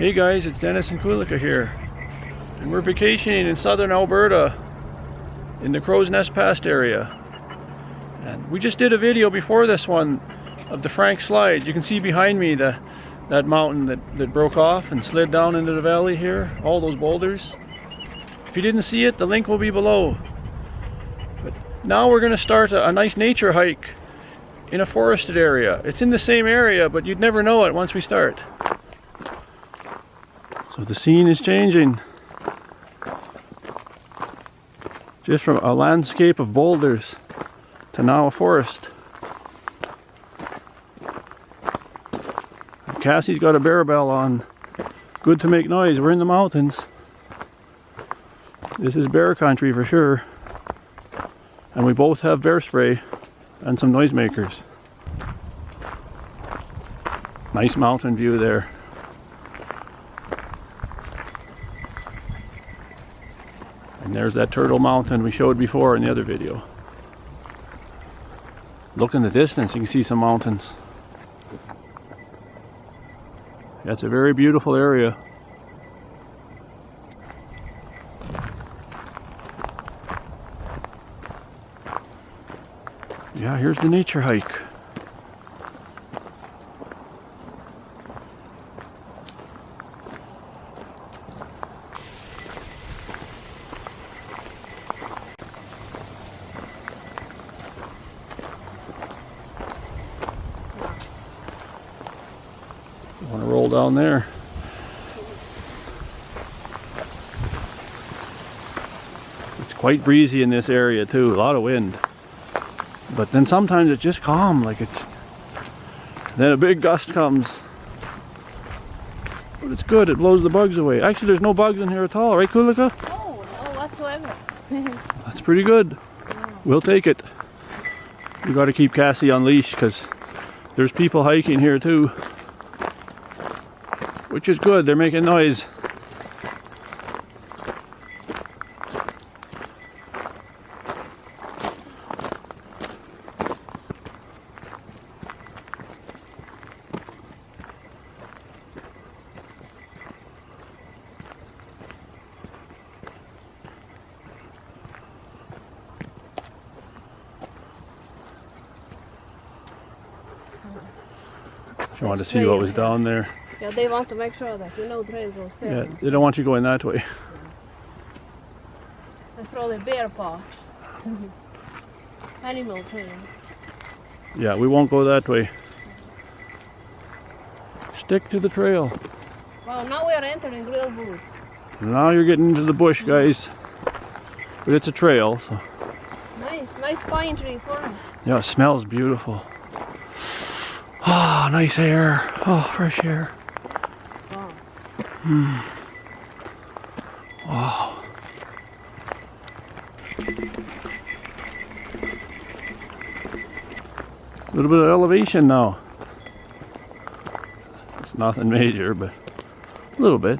Hey guys, it's Dennis and Kulika here, and we're vacationing in southern Alberta in the Crow's Nest Pass area. And we just did a video before this one of the Frank slide. You can see behind me that mountain that broke off and slid down into the valley here, all those boulders. If you didn't see it, the link will be below. But now we're going to start a nice nature hike in a forested area. It's in the same area, but you'd never know it once we start. So the scene is changing. Just from a landscape of boulders to now a forest. Cassie's got a bear bell on. Good to make noise. We're in the mountains. This is bear country for sure. And we both have bear spray and some noisemakers. Nice mountain view there. And there's that Turtle Mountain we showed before in the other video. Look in the distance, you can see some mountains. That's a very beautiful area. Yeah, here's the nature hike. Want to roll down there. It's quite breezy in this area too, a lot of wind. But then sometimes it's just calm, then a big gust comes. But it's good, it blows the bugs away. Actually, there's no bugs in here at all, right, Kulika? Oh, no whatsoever. That's pretty good. Yeah. We'll take it. We got to keep Cassie on leash because there's people hiking here too. Which is good, they're making noise. She wanted to see what was down there. Yeah, they want to make sure that trail goes there. Yeah, they don't want you going that way. That's probably bear path. Animal trail. Yeah, we won't go that way. Stick to the trail. Well, now we are entering real woods. Now you're getting into the bush, guys. But it's a trail, so. Nice pine tree forest. Yeah, it smells beautiful. Ah, oh, nice air. Oh, fresh air. Wow. Wow. A little bit of elevation now. It's nothing major, but a little bit.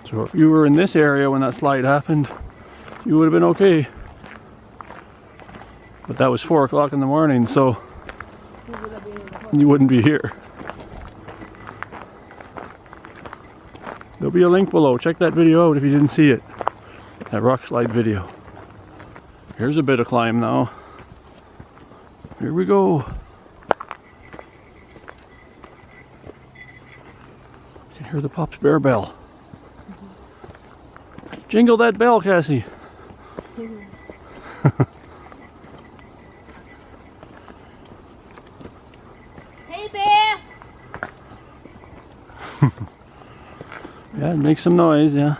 So if you were in this area when that slide happened, you would have been okay. But that was 4 o'clock in the morning, so you wouldn't be here. There'll be a link below. Check that video out if you didn't see it. That rock slide video. Here's a bit of climb now. Here we go. You can hear the Pop's bear bell. Jingle that bell, Cassie. Hey, bear! Yeah, it makes some noise, yeah.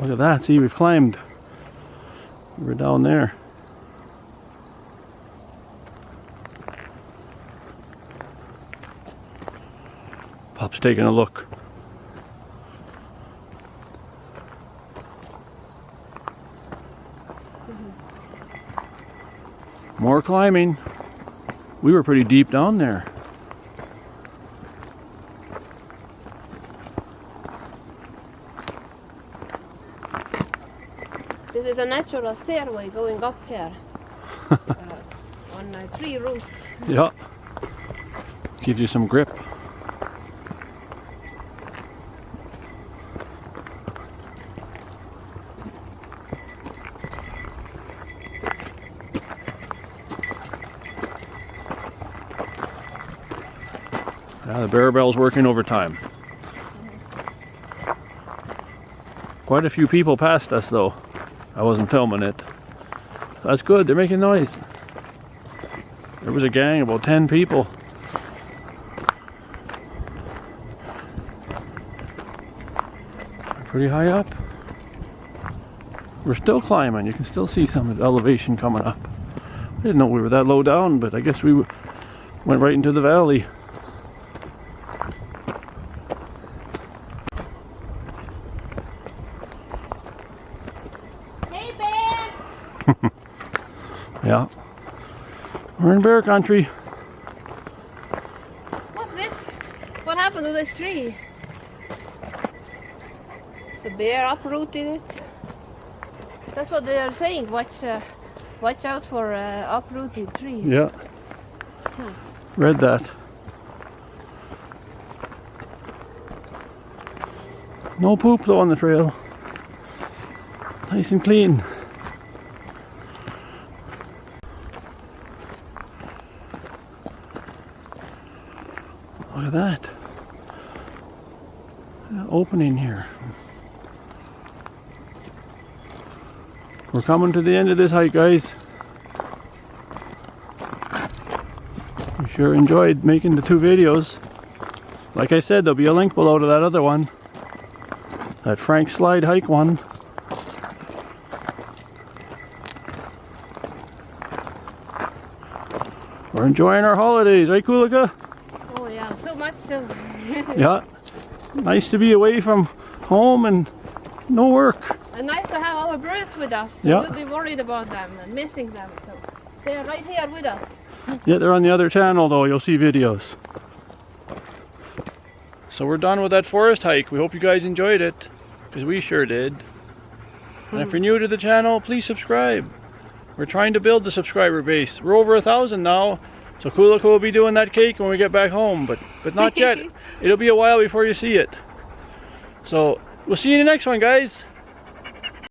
Look at that, see, we've climbed. We're down there. Pop's taking a look. More climbing. We were pretty deep down there. This There's a natural stairway going up here on 3 routes. Yeah. Gives you some grip. Yeah, the Barabel's working overtime. Quite a few people passed us though. I wasn't filming it. That's good, they're making noise. There was a gang, about 10 people. Pretty high up. We're still climbing, you can still see some of the elevation coming up. I didn't know we were that low down, but I guess we went right into the valley. Hey, Bear! Yeah. We're in bear country. What's this? What happened to this tree? It's a bear uprooted it. That's what they are saying. Watch out for uprooted tree. Yeah. Read that. No poop though on the trail. Nice and clean. Look at that. That opening here. We're coming to the end of this hike, guys. We sure enjoyed making the 2 videos. Like I said, there'll be a link below to that other one. That Frank Slide hike one. We're enjoying our holidays, right, Kulika? Oh yeah, so much so. Yeah. Nice to be away from home and no work. And nice to have our birds with us. So Yeah. we'll be worried about them and missing them. So they're right here with us. Yeah, they're on the other channel though, you'll see videos. So we're done with that forest hike. We hope you guys enjoyed it, because we sure did. And if you're new to the channel, please subscribe. We're trying to build the subscriber base. We're over 1,000 now, so Kulika will be doing that cake when we get back home, but not yet. It'll be a while before you see it. So we'll see you in the next one, guys.